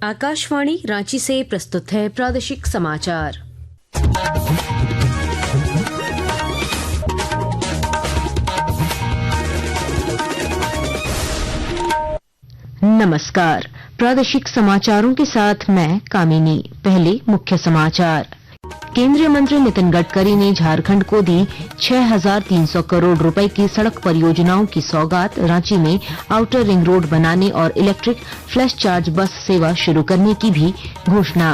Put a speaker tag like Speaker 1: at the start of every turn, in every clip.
Speaker 1: आकाशवाणी रांची से प्रस्तुत है प्रादेशिक समाचार। नमस्कार, प्रादेशिक समाचारों के साथ मैं कामिनी। पहले मुख्य समाचार। केंद्रीय मंत्री नितिन गडकरी ने झारखंड को दी 6,300 करोड़ रुपए की सड़क परियोजनाओं की सौगात। रांची में आउटर रिंग रोड बनाने और इलेक्ट्रिक फ्लैश चार्ज बस सेवा शुरू करने की भी घोषणा।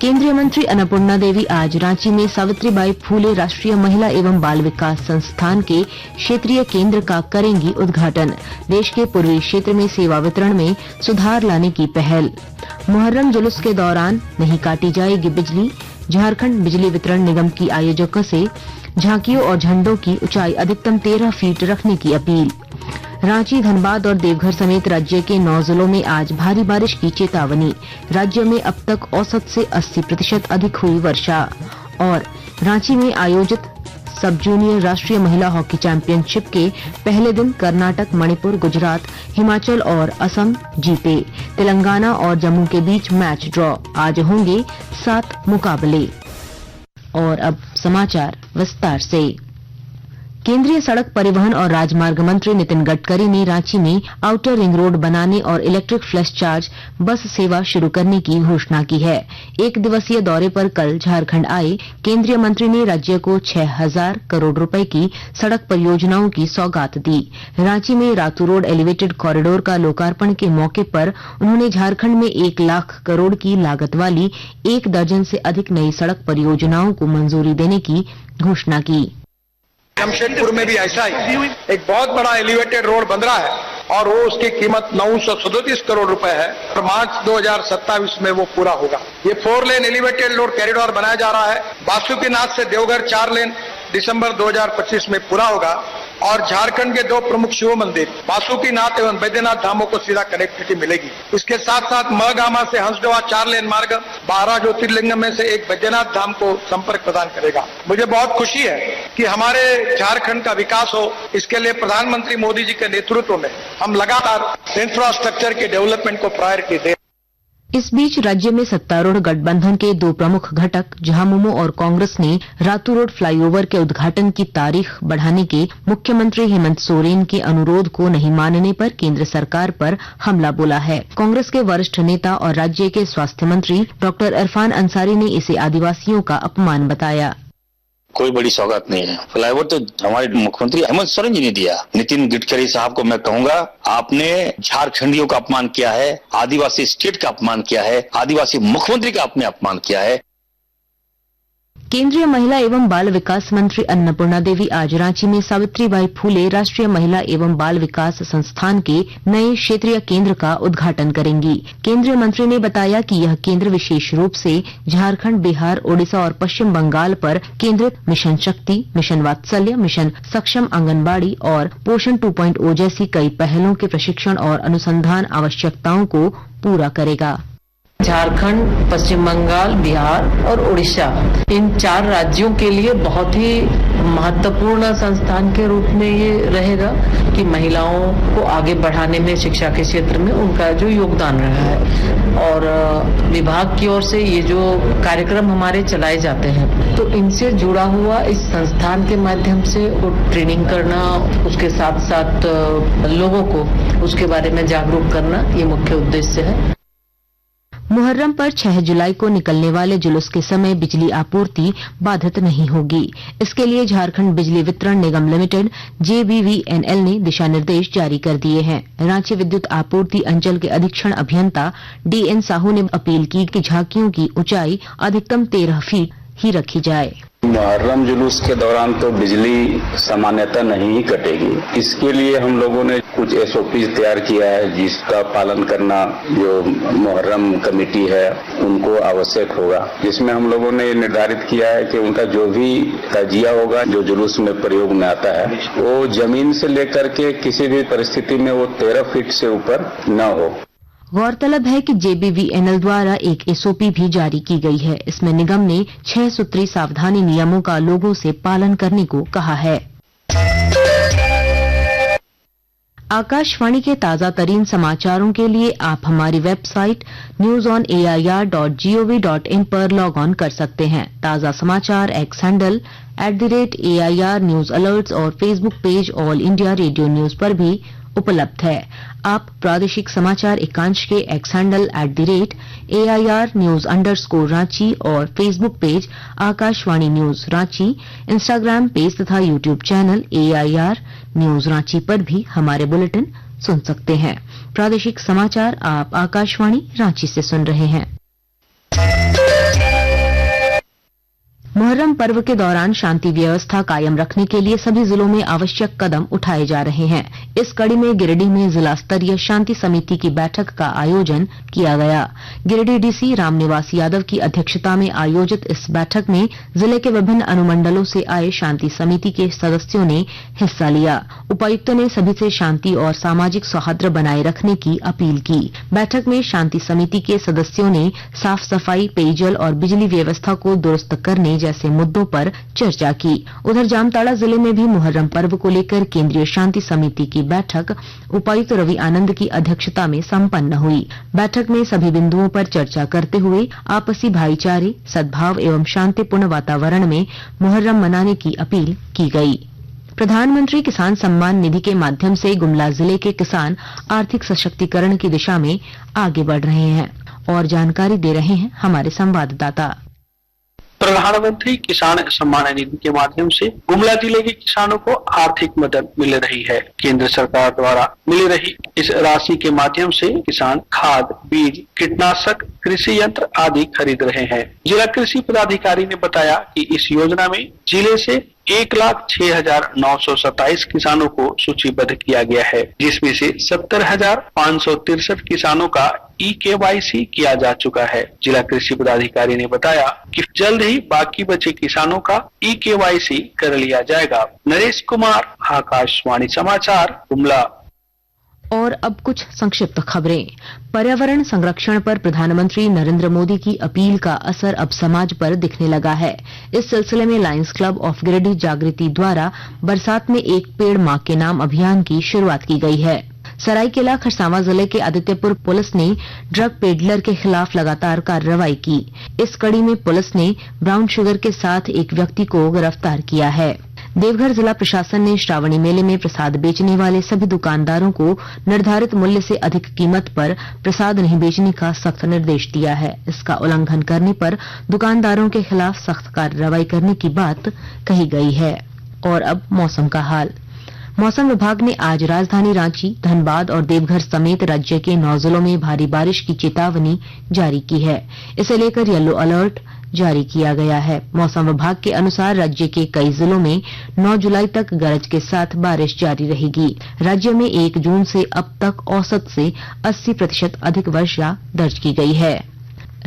Speaker 1: केंद्रीय मंत्री अन्नपूर्णा देवी आज रांची में सावित्रीबाई फूले राष्ट्रीय महिला एवं बाल विकास संस्थान के क्षेत्रीय केंद्र का करेंगी उद्घाटन। देश के पूर्वी क्षेत्र में सेवा वितरण में सुधार लाने की पहल। मुहर्रम जुलूस के दौरान नहीं काटी जाएगी बिजली। झारखंड बिजली वितरण निगम की आयोजकों से झांकियों और झंडों की ऊंचाई अधिकतम 13 फीट रखने की अपील। रांची, धनबाद और देवघर समेत राज्य के 9 जिलों में आज भारी बारिश की चेतावनी। राज्य में अब तक औसत से 80% अधिक हुई वर्षा। और रांची में आयोजित सब जूनियर राष्ट्रीय महिला हॉकी चैंपियनशिप के पहले दिन कर्नाटक, मणिपुर, गुजरात, हिमाचल और असम जीते। तेलंगाना और जम्मू के बीच मैच ड्रॉ। आज होंगे 7 मुकाबले। और अब समाचार विस्तार से। केंद्रीय सड़क परिवहन और राजमार्ग मंत्री नितिन गडकरी ने रांची में आउटर रिंग रोड बनाने और इलेक्ट्रिक फ्लैश चार्ज बस सेवा शुरू करने की घोषणा की है। एक दिवसीय दौरे पर कल झारखंड आए केंद्रीय मंत्री ने राज्य को 6,000 करोड़ रुपए की सड़क परियोजनाओं की सौगात दी। रांची में रातू रोड एलिवेटेड कॉरिडोर का लोकार्पण के मौके पर उन्होंने झारखंड में 1 लाख करोड़ की लागत वाली 1 दर्जन से अधिक नई सड़क परियोजनाओं को मंजूरी देने की घोषणा की।
Speaker 2: जमशेदपुर में भी ऐसा ही एक बहुत बड़ा एलिवेटेड रोड बन रहा है और वो उसकी कीमत 937 करोड़ रुपए है और मार्च 2027 में वो पूरा होगा। ये 4 लेन एलिवेटेड रोड कॉरिडोर बनाया जा रहा है। बासुकीनाथ से देवघर 4 लेन दिसंबर 2025 में पूरा होगा और झारखंड के 2 प्रमुख शिव मंदिर बासुकीनाथ एवं बैद्यनाथ धामों को सीधा कनेक्टिविटी मिलेगी। इसके साथ साथ महगामा से हंसडोवा 4 लेन मार्ग 12 ज्योतिर्लिंग में से एक बैद्यनाथ धाम को संपर्क प्रदान करेगा। मुझे बहुत खुशी है कि हमारे झारखंड का विकास हो। इसके लिए प्रधानमंत्री मोदी जी के नेतृत्व में हम लगातार इंफ्रास्ट्रक्चर के डेवलपमेंट को प्रायोरिटी दे।
Speaker 1: इस बीच राज्य में सत्तारूढ़ गठबंधन के 2 प्रमुख घटक झामुमो और कांग्रेस ने रातू रोड फ्लाईओवर के उद्घाटन की तारीख बढ़ाने के मुख्यमंत्री हेमंत सोरेन के अनुरोध को नहीं मानने पर केंद्र सरकार पर हमला बोला है। कांग्रेस के वरिष्ठ नेता और राज्य के स्वास्थ्य मंत्री डॉक्टर इरफान अंसारी ने इसे आदिवासियों का अपमान बताया।
Speaker 3: कोई बड़ी सौगात नहीं है। फ्लाईओवर तो हमारे मुख्यमंत्री हेमंत सोरेन जी ने दिया। नितिन गडकरी साहब को मैं कहूंगा, आपने झारखंडियों का अपमान किया है, आदिवासी स्टेट का अपमान किया है, आदिवासी मुख्यमंत्री का आपने अपमान किया है।
Speaker 1: केंद्रीय महिला एवं बाल विकास मंत्री अन्नपूर्णा देवी आज रांची में सावित्रीबाई फूले राष्ट्रीय महिला एवं बाल विकास संस्थान के नए क्षेत्रीय केंद्र का उद्घाटन करेंगी। केंद्रीय मंत्री ने बताया कि यह केंद्र विशेष रूप से झारखंड, बिहार, ओडिशा और पश्चिम बंगाल पर केंद्रित मिशन शक्ति, मिशन वात्सल्य, मिशन सक्षम आंगनबाड़ी और पोषण 2.0 जैसी कई पहलों के प्रशिक्षण और अनुसंधान आवश्यकताओं को पूरा करेगा।
Speaker 4: झारखंड, पश्चिम बंगाल, बिहार और उड़ीसा, इन 4 राज्यों के लिए बहुत ही महत्वपूर्ण संस्थान के रूप में ये रहेगा कि महिलाओं को आगे बढ़ाने में शिक्षा के क्षेत्र में उनका जो योगदान रहा है। और विभाग की ओर से ये जो कार्यक्रम हमारे चलाए जाते हैं, तो इनसे जुड़ा हुआ इस संस्थान के माध्यम से वो ट्रेनिंग करना, उसके साथ साथ लोगों को उसके बारे में जागरूक करना, ये मुख्य उद्देश्य है।
Speaker 1: मुहर्रम पर 6 जुलाई को निकलने वाले जुलूस के समय बिजली आपूर्ति बाधित नहीं होगी। इसके लिए झारखंड बिजली वितरण निगम लिमिटेड JBVNL ने दिशा निर्देश जारी कर दिए हैं। रांची विद्युत आपूर्ति अंचल के अधीक्षण अभियंता DN साहू ने अपील की कि झांकियों की ऊंचाई अधिकतम 13 फीट ही रखी जाए।
Speaker 5: मुहर्रम जुलूस के दौरान तो बिजली सामान्यतः नहीं ही कटेगी। इसके लिए हम लोगों ने कुछ SOPs तैयार किया है, जिसका पालन करना जो मुहर्रम कमेटी है उनको आवश्यक होगा। जिसमें हम लोगों ने निर्धारित किया है कि उनका जो भी तजिया होगा जो जुलूस में प्रयोग में आता है, वो जमीन से लेकर के किसी भी परिस्थिति में वो 13 फीट से ऊपर न हो।
Speaker 1: गौरतलब है कि JBVNL द्वारा एक SOP भी जारी की गई है। इसमें निगम ने 6 सूत्री सावधानी नियमों का लोगों से पालन करने को कहा है। आकाशवाणी के ताजा तरीन समाचारों के लिए आप हमारी वेबसाइट newsonair.gov.in पर लॉग ऑन कर सकते हैं। ताजा समाचार X handle @AIR news alerts और Facebook page All India Radio news पर भी उपलब्ध है। आप प्रादेशिक समाचार एकांश के X handle @AIR news _Ranchi और Facebook page Akashvani news Ranchi, Instagram page तथा YouTube channel AIR news Ranchi पर भी हमारे बुलेटिन सुन सकते हैं। प्रादेशिक समाचार आप आकाशवाणी रांची से सुन रहे हैं। मुहर्रम पर्व के दौरान शांति व्यवस्था कायम रखने के लिए सभी जिलों में आवश्यक कदम उठाए जा रहे हैं। इस कड़ी में गिरिडीह में जिला स्तरीय शांति समिति की बैठक का आयोजन किया गया। गिरिडीह डीसी रामनिवास यादव की अध्यक्षता में आयोजित इस बैठक में जिले के विभिन्न अनुमंडलों से आए शांति समिति के सदस्यों ने हिस्सा लिया। उपायुक्तों ने सभी से शांति और सामाजिक सौहार्द बनाए रखने की अपील की। बैठक में शांति समिति के सदस्यों ने साफ सफाई, पेयजल और बिजली व्यवस्था को दुरुस्त करने जैसे मुद्दों पर चर्चा की। उधर जामताड़ा जिले में भी मुहर्रम पर्व को लेकर केंद्रीय शांति समिति की बैठक उपायुक्त रवि आनंद की अध्यक्षता में संपन्न हुई। बैठक में सभी बिंदुओं पर चर्चा करते हुए आपसी भाईचारे, सद्भाव एवं शांतिपूर्ण वातावरण में मुहर्रम मनाने की अपील की गई। प्रधानमंत्री किसान सम्मान निधि के माध्यम से गुमला जिले के किसान आर्थिक सशक्तिकरण की दिशा में आगे बढ़ रहे हैं और जानकारी दे रहे हैं हमारे संवाददाता।
Speaker 6: प्रधानमंत्री किसान सम्मान निधि के माध्यम से गुमला जिले के किसानों को आर्थिक मदद मिल रही है। केंद्र सरकार द्वारा मिल रही इस राशि के माध्यम से किसान खाद, बीज, कीटनाशक, कृषि यंत्र आदि खरीद रहे हैं। जिला कृषि पदाधिकारी ने बताया कि इस योजना में जिले से 1,06,927 किसानों को सूचीबद्ध किया गया है, जिसमें से 70,563 किसानों का eKYC किया जा चुका है। जिला कृषि पदाधिकारी ने बताया कि जल्द ही बाकी बचे किसानों का eKYC कर लिया जाएगा। नरेश कुमार, आकाशवाणी समाचार, गुमला।
Speaker 1: और अब कुछ संक्षिप्त खबरें। पर्यावरण संरक्षण पर प्रधानमंत्री नरेंद्र मोदी की अपील का असर अब समाज पर दिखने लगा है। इस सिलसिले में लायंस क्लब ऑफ गिरिडीह जागृति द्वारा बरसात में एक पेड़ मां के नाम अभियान की शुरुआत की गई है। सरायकेला खरसावां जिले के आदित्यपुर पुलिस ने ड्रग पेडलर के खिलाफ लगातार कार्रवाई की। इस कड़ी में पुलिस ने ब्राउन शुगर के साथ एक व्यक्ति को गिरफ्तार किया है। देवघर जिला प्रशासन ने श्रावणी मेले में प्रसाद बेचने वाले सभी दुकानदारों को निर्धारित मूल्य से अधिक कीमत पर प्रसाद नहीं बेचने का सख्त निर्देश दिया है। इसका उल्लंघन करने पर दुकानदारों के खिलाफ सख्त कार्रवाई करने की बात कही गई है। और अब मौसम का हाल। मौसम विभाग ने आज राजधानी रांची, धनबाद और देवघर समेत राज्य के 9 जिलों में भारी बारिश की चेतावनी जारी की है। इसे लेकर येलो अलर्ट जारी किया गया है। मौसम विभाग के अनुसार राज्य के कई जिलों में 9 जुलाई तक गरज के साथ बारिश जारी रहेगी। राज्य में 1 जून से अब तक औसत से 80% अधिक वर्षा दर्ज की गई है।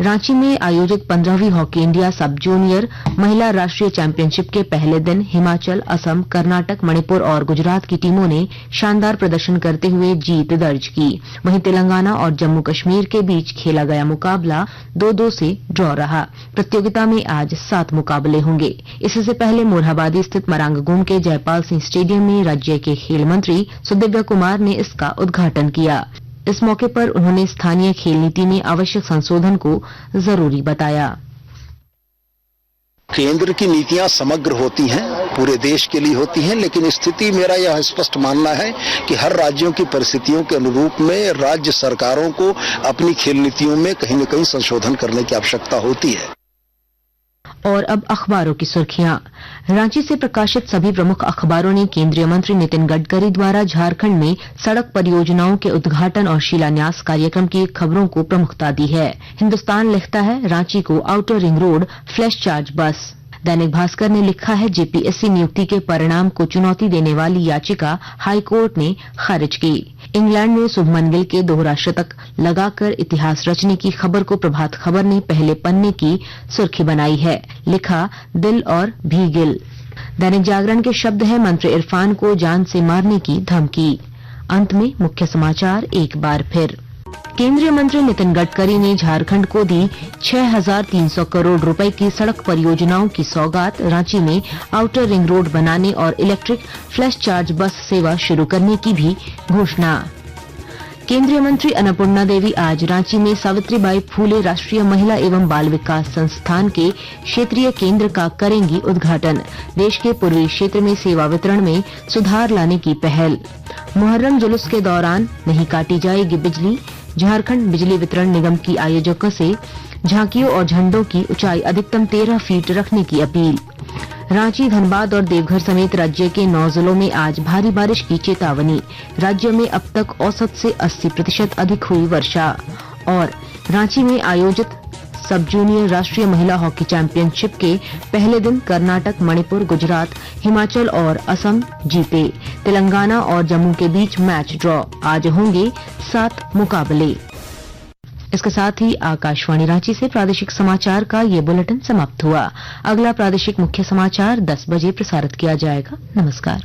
Speaker 1: रांची में आयोजित 15वीं हॉकी इंडिया सब जूनियर महिला राष्ट्रीय चैंपियनशिप के पहले दिन हिमाचल, असम, कर्नाटक, मणिपुर और गुजरात की टीमों ने शानदार प्रदर्शन करते हुए जीत दर्ज की। वहीं तेलंगाना और जम्मू कश्मीर के बीच खेला गया मुकाबला 2-2 से ड्रॉ रहा। प्रतियोगिता में आज 7 मुकाबले होंगे। इससे पहले मोरहाबादी स्थित मरांगगुम के जयपाल सिंह स्टेडियम में राज्य के खेल मंत्री सुदिव्य कुमार ने इसका उद्घाटन किया। इस मौके पर उन्होंने स्थानीय खेल नीति में आवश्यक संशोधन को जरूरी बताया।
Speaker 7: केंद्र की नीतियां समग्र होती हैं, पूरे देश के लिए होती हैं, लेकिन स्थिति मेरा यह स्पष्ट मानना है कि हर राज्यों की परिस्थितियों के अनुरूप में राज्य सरकारों को अपनी खेल नीतियों में कहीं न कहीं संशोधन करने की आवश्यकता होती है।
Speaker 1: और अब अखबारों की सुर्खियां। रांची से प्रकाशित सभी प्रमुख अखबारों ने केंद्रीय मंत्री नितिन गडकरी द्वारा झारखंड में सड़क परियोजनाओं के उद्घाटन और शिलान्यास कार्यक्रम की खबरों को प्रमुखता दी है। हिन्दुस्तान लिखता है, रांची को outer ring road flash charge बस। दैनिक भास्कर ने लिखा है, जेपीएससी नियुक्ति के परिणाम को चुनौती देने वाली याचिका हाईकोर्ट ने खारिज की। इंग्लैंड में शुभमन गिल के दोहरा शतक लगाकर इतिहास रचने की खबर को प्रभात खबर ने पहले पन्ने की सुर्खी बनाई है। लिखा, दिल और भी गिल। दैनिक जागरण के शब्द है, मंत्री इरफान को जान से मारने की धमकी। अंत में मुख्य समाचार एक बार फिर। केंद्रीय मंत्री नितिन गडकरी ने झारखंड को दी 6,300 करोड़ रुपए की सड़क परियोजनाओं की सौगात। रांची में आउटर रिंग रोड बनाने और इलेक्ट्रिक फ्लैश चार्ज बस सेवा शुरू करने की भी घोषणा। केंद्रीय मंत्री अन्नपूर्णा देवी आज रांची में सावित्रीबाई फूले राष्ट्रीय महिला एवं बाल विकास संस्थान के क्षेत्रीय केंद्र का करेंगी उद्घाटन। देश के पूर्वी क्षेत्र में सेवा वितरण में सुधार लाने की पहल। मुहर्रम जुलूस के दौरान नहीं काटी जाएगी बिजली। झारखंड बिजली वितरण निगम की आयोजकों से झांकियों और झंडों की ऊंचाई अधिकतम 13 फीट रखने की अपील। रांची, धनबाद और देवघर समेत राज्य के 9 जिलों में आज भारी बारिश की चेतावनी। राज्य में अब तक औसत से 80% अधिक हुई वर्षा। और रांची में आयोजित सब जूनियर राष्ट्रीय महिला हॉकी चैंपियनशिप के पहले दिन कर्नाटक, मणिपुर, गुजरात, हिमाचल और असम जीते। तेलंगाना और जम्मू के बीच मैच ड्रॉ। आज होंगे 7 मुकाबले। इसके साथ ही आकाशवाणी रांची से प्रादेशिक समाचार का ये बुलेटिन समाप्त हुआ। अगला प्रादेशिक मुख्य समाचार 10 बजे प्रसारित किया जाएगा। नमस्कार।